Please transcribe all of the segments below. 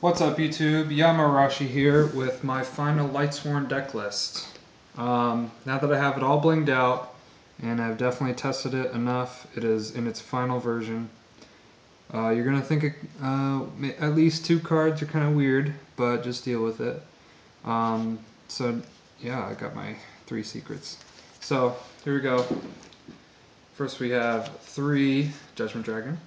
What's up YouTube? Yama here with my final Lightsworn deck list. Now that I have it all blinged out, and I've definitely tested it enough, it is in its final version. You're going to think at least two cards are kind of weird, but just deal with it. So yeah, I got my three secrets. So here we go. First we have 3 Judgment Dragon.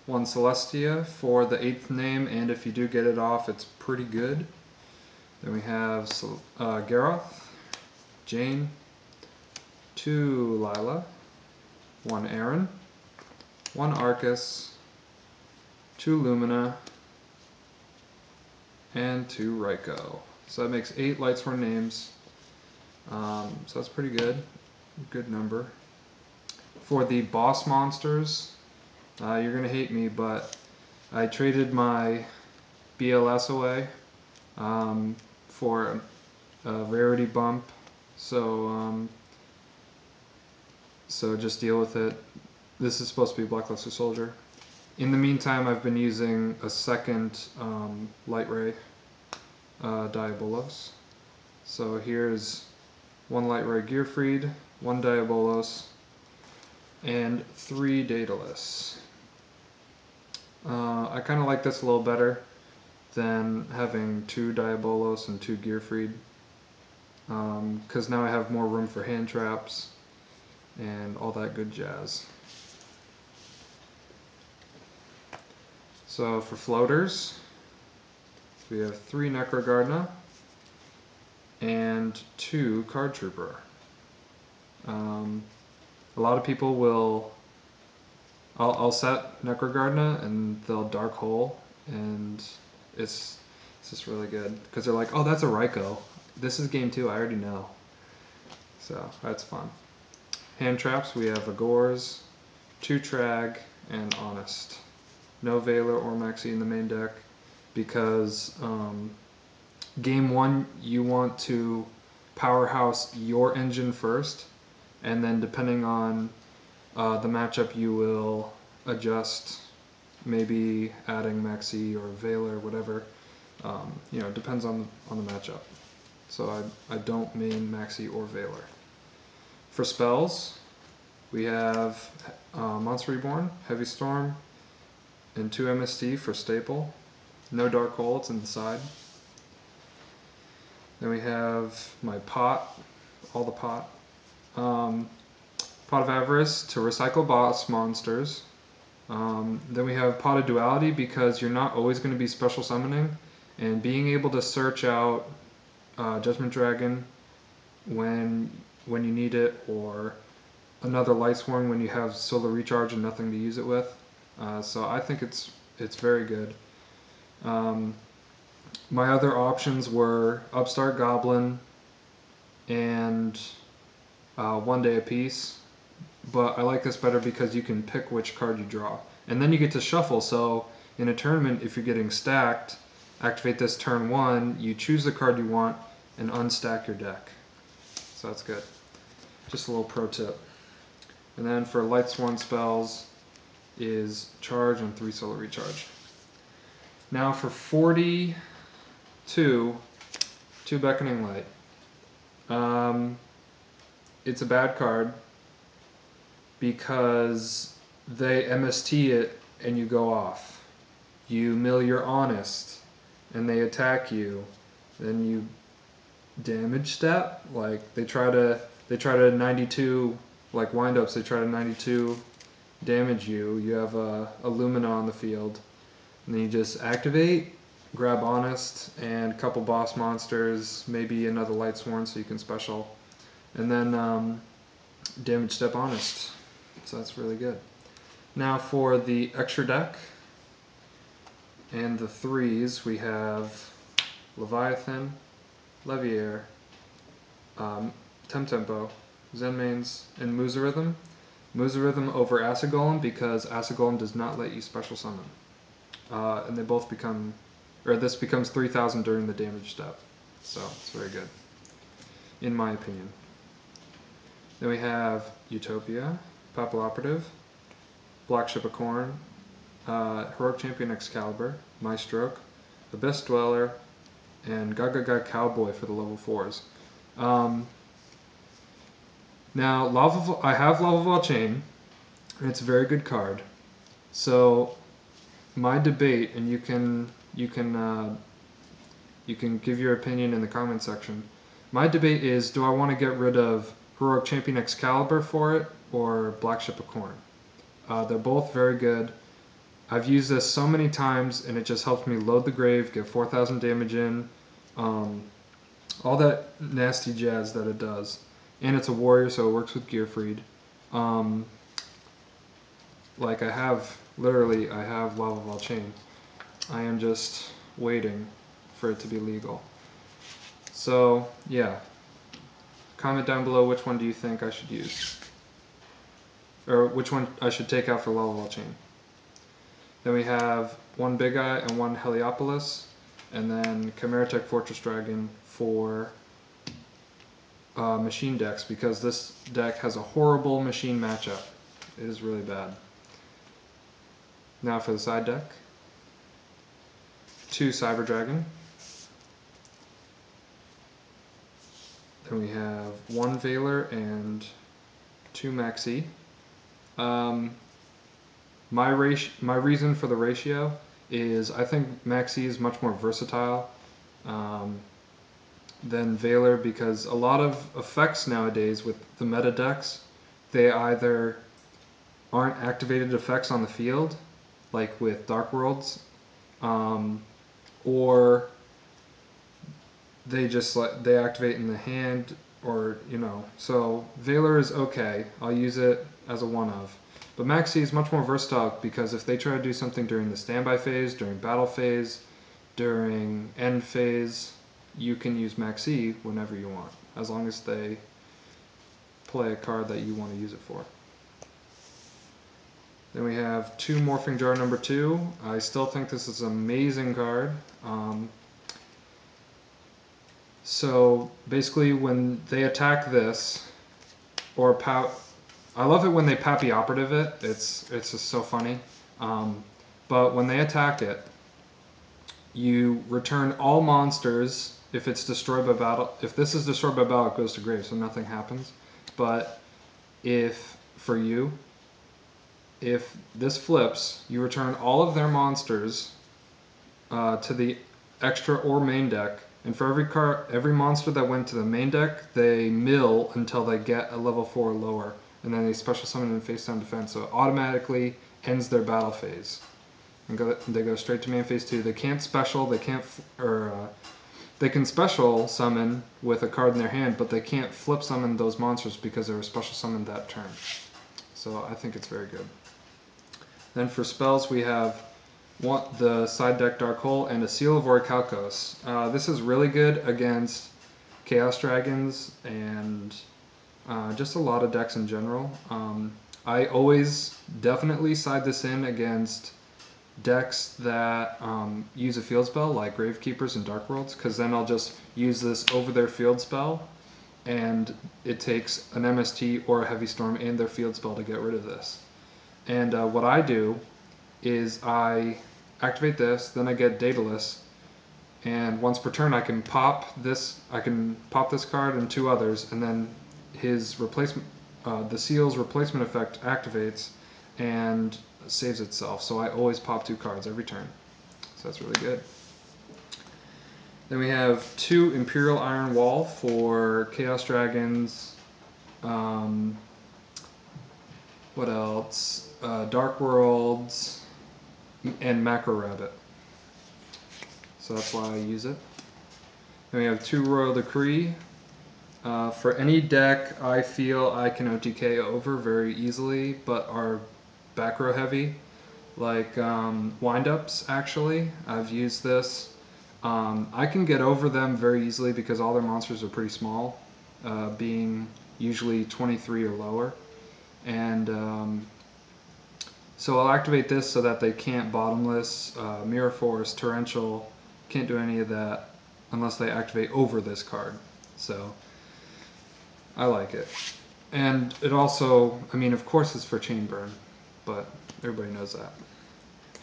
1 Celestia for the 8th name, and if you do get it off, it's pretty good. Then we have Garroth, Jane, 2 Lila, 1 Aaron, 1 Arcus, 2 Lumina, and 2 Raikou. So that makes 8 Lightsworn names. So that's pretty good. Good number. For the boss monsters, you're going to hate me, but I traded my BLS away for a rarity bump, so just deal with it. This is supposed to be a Blackluster Soldier. In the meantime, I've been using a second Light Ray Diabolos. So here's 1 Light Ray Gearfried, 1 Diabolos, and 3 Daedalus. I kind of like this a little better than having 2 Diabolos and 2 Gearfried, because now I have more room for hand traps and all that good jazz. So for floaters, we have 3 Necrogardna and 2 Card Trooper. A lot of people will, I'll set Necrogardna and they'll Dark Hole, and it's just really good because they're like, oh, that's a Raikou. This is game 2, I already know. So that's fun. Hand traps, we have Agors, 2 Trag, and Honest. No Valor or Maxi in the main deck because game 1 you want to powerhouse your engine first, and then depending on the matchup you will adjust, maybe adding Maxi or Valor, whatever. Depends on the matchup. So I don't main Maxi or Valor. For spells, we have Monster Reborn, Heavy Storm, and 2 MST for staple. No Dark Hole, it's in the side. Then we have my pot, all the pot. Pot of Avarice to recycle boss monsters. Then we have Pot of Duality because you're not always going to be special summoning, and being able to search out Judgment Dragon when you need it, or another Lightsworn when you have Solar Recharge and nothing to use it with. So I think it's very good. My other options were Upstart Goblin and 1 Day Apiece, but I like this better because you can pick which card you draw. And then you get to shuffle, so in a tournament, if you're getting stacked, activate this turn 1, you choose the card you want, and unstack your deck. So that's good. Just a little pro tip. And then for Lightsworn spells is Charge and 3 Solar Recharge. Now for 42, 2 Beckoning Light. It's a bad card because they MST it and you go off. You mill your Honest and they attack you, then you damage step. Like they try to 92, like windups, they try to 92 damage you. You have a Lumina on the field, and then you just activate, grab Honest and a couple boss monsters, maybe another Lightsworn so you can special, and then damage step Honest. So that's really good. Now for the extra deck and the 3s, we have Leviathan, Leviair, Temtempo, Zenmaines, and Muzaridhim. Muzaridhim over Acid Golem because Acid Golem does not let you special summon. And they both become, or this becomes 3,000 during the damage step. So it's very good, in my opinion. Then we have Utopia, Papal Blackship of Corn, Heroic Champion Excalibur, Maestroke, Abyss Dweller, and Gaga Cowboy for the level 4s. Now, I have Lavalval Chain, and it's a very good card. So, my debate, and you can give your opinion in the comment section. My debate is: do I want to get rid of Heroic Champion Excalibur for it, or Blackship of Corn? They're both very good. I've used this so many times, and it just helps me load the grave, get 4,000 damage in, all that nasty jazz that it does. And it's a warrior, so it works with Gearfried. Like I have Lavalval Chain. I am just waiting for it to be legal. So yeah, comment down below which one do you think I should use, or which one I should take out for Lavalval Chain. Then we have one Big Eye and one Heliopolis, and then Chimeratech Fortress Dragon for machine decks, because this deck has a horrible machine matchup. It is really bad. Now for the side deck. 2 Cyber Dragon. Then we have 1 Veiler and 2 Maxi. My reason for the ratio is I think Maxi is much more versatile than Veiler, because a lot of effects nowadays with the meta decks, they either aren't activated effects on the field, like with Dark Worlds, or they activate in the hand, or so Veiler is okay. I'll use it as a one-of. But Maxi is much more versatile, because if they try to do something during the standby phase, during battle phase, during end phase, you can use Maxi whenever you want, as long as they play a card that you want to use it for. Then we have 2 Morphing Jar number 2. I still think this is an amazing card. So basically when they attack this, or I love it when they Pappy Operative it. It's just so funny. But when they attack it, you return all monsters. If it's destroyed by battle, if this is destroyed by battle, it goes to grave, so nothing happens. But if this flips, you return all of their monsters to the extra or main deck, and for every monster that went to the main deck, they mill until they get a level 4 or lower, and then they special summon in face down defense, so it automatically ends their battle phase. And they go straight to main phase 2. They can't special, they can special summon with a card in their hand, but they can't flip summon those monsters because they were special summoned that turn. So I think it's very good. Then for spells, we have the side deck Dark Hole and a Seal of Orichalcos. This is really good against Chaos Dragons and just a lot of decks in general. I always definitely side this in against decks that use a field spell, like Gravekeepers and Dark Worlds, because then I'll just use this over their field spell, and it takes an MST or a Heavy Storm and their field spell to get rid of this. And what I do is I activate this, then I get Daedalus, and once per turn I can pop this card and 2 others, and then his replacement, the Seal's replacement effect activates and saves itself. So I always pop 2 cards every turn. So that's really good. Then we have 2 Imperial Iron Wall for Chaos Dragons. What else? Dark Worlds and Macro Rabbit. So that's why I use it. Then we have 2 Royal Decree. For any deck I feel I can OTK over very easily, but are back row heavy, like Wind-Ups actually. I've used this. I can get over them very easily because all their monsters are pretty small, being usually 23 or lower. And so I'll activate this so that they can't Bottomless, Mirror Force, Torrential, can't do any of that unless they activate over this card. So I like it. And it also, I mean, of course it's for Chain Burn, but everybody knows that.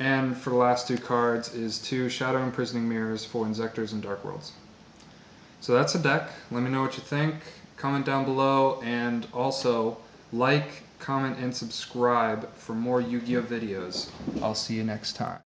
And for the last 2 cards is 2 Shadow Imprisoning Mirrors for Inzectors and Dark Worlds. So that's a deck. Let me know what you think. Comment down below, and also like, comment, and subscribe for more Yu-Gi-Oh videos. I'll see you next time.